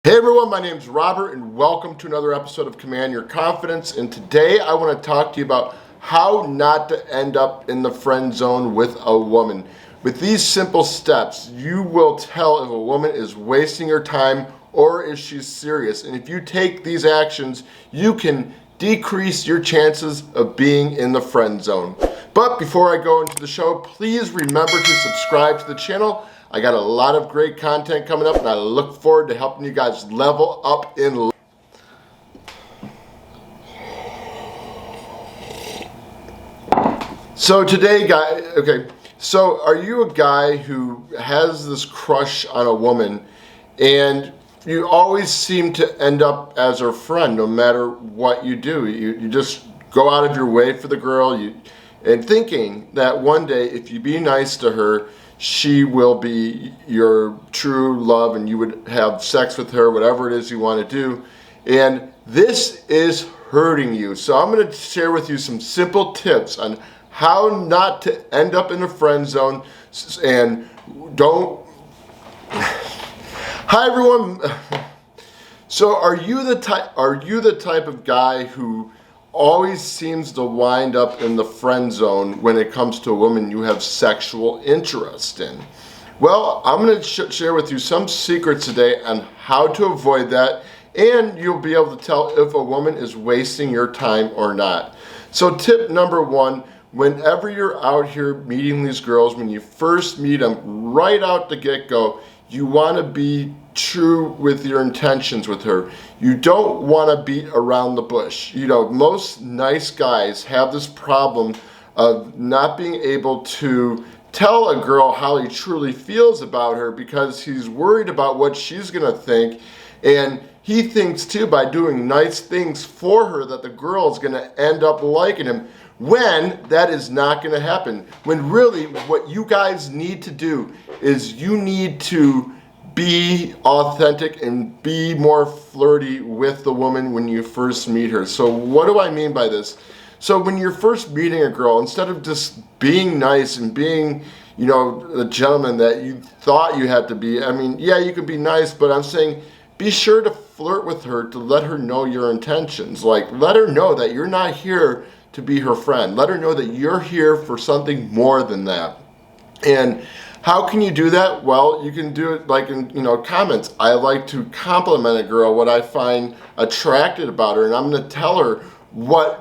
Hey everyone, my name is Robert and welcome to another episode of Command Your Confidence. And today I want to talk to you about how not to end up in the friend zone with a woman. With these simple steps, you will tell if a woman is wasting her time or if she's serious. And if you take these actions, you can decrease your chances of being in the friend zone. But before I go into the show, please remember to subscribe to the channel. I got a lot of great content coming up and I look forward to helping you guys level up in life. So today, so are you a guy who has this crush on a woman and you always seem to end up as her friend no matter what you do? You just go out of your way for the girl and thinking that one day if you be nice to her, she will be your true love and you would have sex with her, whatever it is you want to do. And this is hurting you. So I'm going to share with you some simple tips on how not to end up in the friend zone and don't... Hi everyone. So are you the type of guy who always seems to wind up in the friend zone when it comes to a woman you have sexual interest in? Well, I'm going to share with you some secrets today on how to avoid that, and you'll be able to tell if a woman is wasting your time or not. So tip number one, whenever you're out here meeting these girls, when you first meet them right out the get-go, you want to be true with your intentions with her. You don't want to beat around the bush. You know, most nice guys have this problem of not being able to tell a girl how he truly feels about her because he's worried about what she's going to think. And he thinks too, by doing nice things for her, that the girl is going to end up liking him, when that is not going to happen. When really what you guys need to do is you need to be authentic and be more flirty with the woman when you first meet her. So what do I mean by this? So when you're first meeting a girl, instead of just being nice and being, you know, the gentleman that you thought you had to be, I mean, yeah, you can be nice, but I'm saying be sure to flirt with her, to let her know your intentions. Like, let her know that you're not here to be her friend. Let her know that you're here for something more than that. And how can you do that? Well, you can do it like in, comments. I like to compliment a girl, what I find attractive about her, and I'm going to tell her why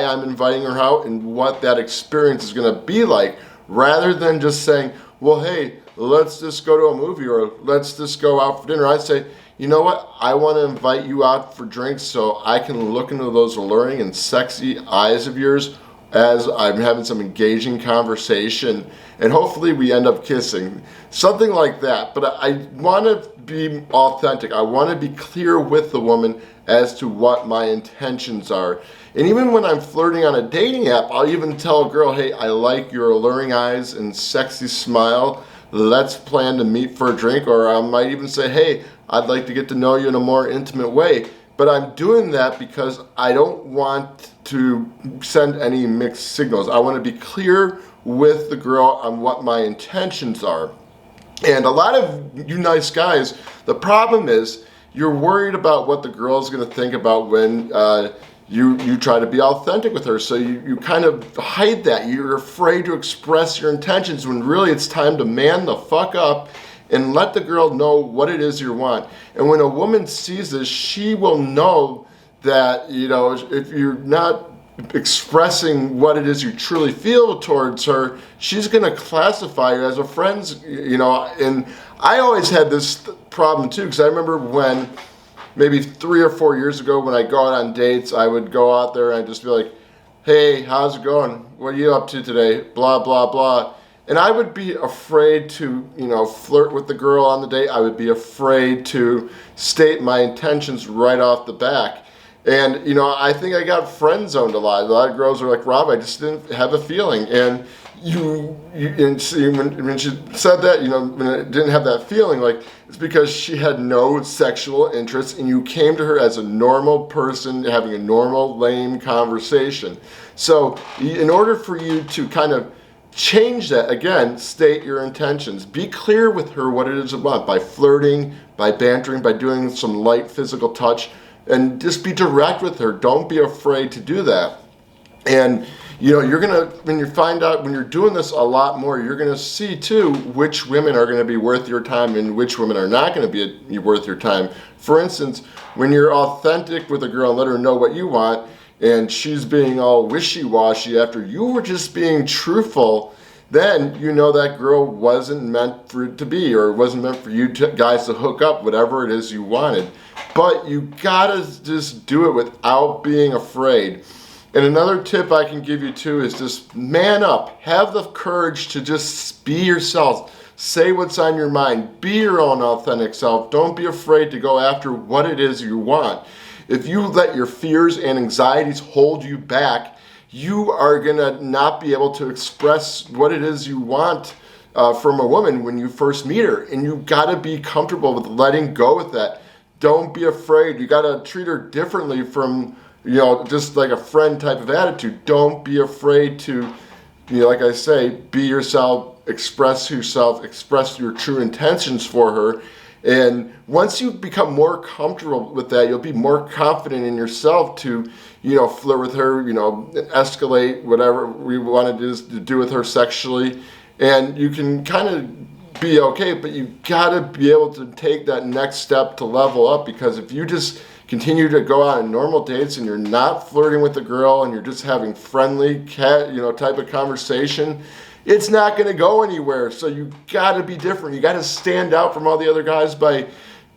I'm inviting her out and what that experience is going to be like, rather than just saying, well, hey, let's just go to a movie or let's just go out for dinner. I'd say, you know what? I want to invite you out for drinks so I can look into those alluring and sexy eyes of yours as I'm having some engaging conversation, and hopefully we end up kissing. Something like that. But I want to be authentic. I want to be clear with the woman as to what my intentions are. And even when I'm flirting on a dating app, I'll even tell a girl, hey, I like your alluring eyes and sexy smile. Let's plan to meet for a drink. Or I might even say, hey, I'd like to get to know you in a more intimate way. But I'm doing that because I don't want to send any mixed signals. I want to be clear with the girl on what my intentions are. And a lot of you nice guys, the problem is you're worried about what the girl's going to think about when you try to be authentic with her. So you kind of hide that. You're afraid to express your intentions when really it's time to man the fuck up and let the girl know what it is you want. And when a woman sees this, she will know that, if you're not expressing what it is you truly feel towards her, she's going to classify you as a friend, And I always had this problem too, because I remember when maybe 3 or 4 years ago when I go out on dates, I would go out there and I'd just be like, hey, how's it going? What are you up to today? Blah, blah, blah. And I would be afraid to, flirt with the girl on the date. I would be afraid to state my intentions right off the back. And, I think I got friend zoned a lot. A lot of girls are like, Rob, I just didn't have a feeling. And when she said that, when I didn't have that feeling, like, it's because she had no sexual interest and you came to her as a normal person having a normal, lame conversation. So in order for you to kind of change that. Again, state your intentions. Be clear with her what it is you want by flirting, by bantering, by doing some light physical touch, and just be direct with her. Don't be afraid to do that. And you're gonna, when you find out, when you're doing this a lot more, you're gonna see too which women are gonna be worth your time and which women are not gonna be worth your time. For instance, when you're authentic with a girl and let her know what you want, and she's being all wishy-washy after you were just being truthful, then that girl wasn't meant for it to be, or it wasn't meant for you guys to hook up, whatever it is you wanted. But you gotta just do it without being afraid. And another tip I can give you too is just man up. Have the courage to just be yourself. Say what's on your mind. Be your own authentic self. Don't be afraid to go after what it is you want. If you let your fears and anxieties hold you back, you are gonna not be able to express what it is you want from a woman when you first meet her. And you gotta be comfortable with letting go with that. Don't be afraid. You gotta treat her differently from, just like a friend type of attitude. Don't be afraid to, like I say, be yourself, express yourself, express your true intentions for her. And once you become more comfortable with that, you'll be more confident in yourself to, flirt with her, escalate whatever we wanted to do with her sexually. And you can kind of be okay, but you gotta be able to take that next step to level up, because if you just continue to go out on normal dates and you're not flirting with the girl and you're just having friendly type of conversation, it's not going to go anywhere. So you got to be different. You got to stand out from all the other guys by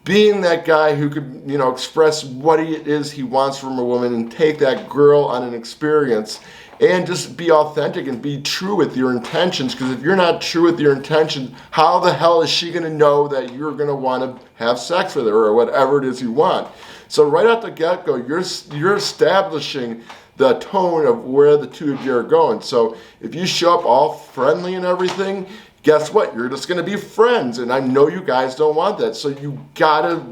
being that guy who could, express what it is he wants from a woman and take that girl on an experience, and just be authentic and be true with your intentions. Because if you're not true with your intentions, how the hell is she going to know that you're going to want to have sex with her or whatever it is you want? So right out the get-go, you're establishing the tone of where the two of you are going. So if you show up all friendly and everything, guess what? You're just gonna be friends. And I know you guys don't want that. So you gotta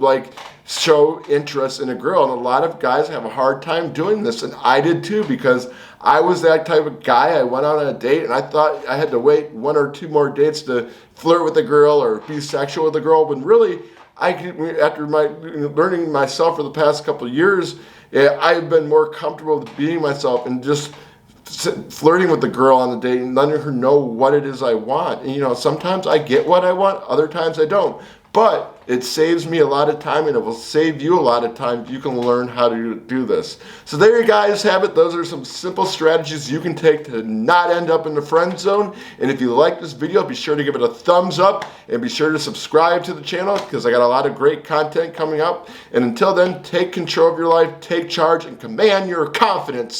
show interest in a girl. And a lot of guys have a hard time doing this. And I did too, because I was that type of guy. I went out on a date and I thought I had to wait 1 or 2 more dates to flirt with a girl or be sexual with a girl. When really, after my learning myself for the past couple of years, I've been more comfortable with being myself and just flirting with the girl on the date and letting her know what it is I want. And sometimes I get what I want, other times I don't. But it saves me a lot of time, and it will save you a lot of time if you can learn how to do this. So there you guys have it. Those are some simple strategies you can take to not end up in the friend zone. And if you like this video, be sure to give it a thumbs up and be sure to subscribe to the channel, because I got a lot of great content coming up. And until then, take control of your life, take charge, and command your confidence.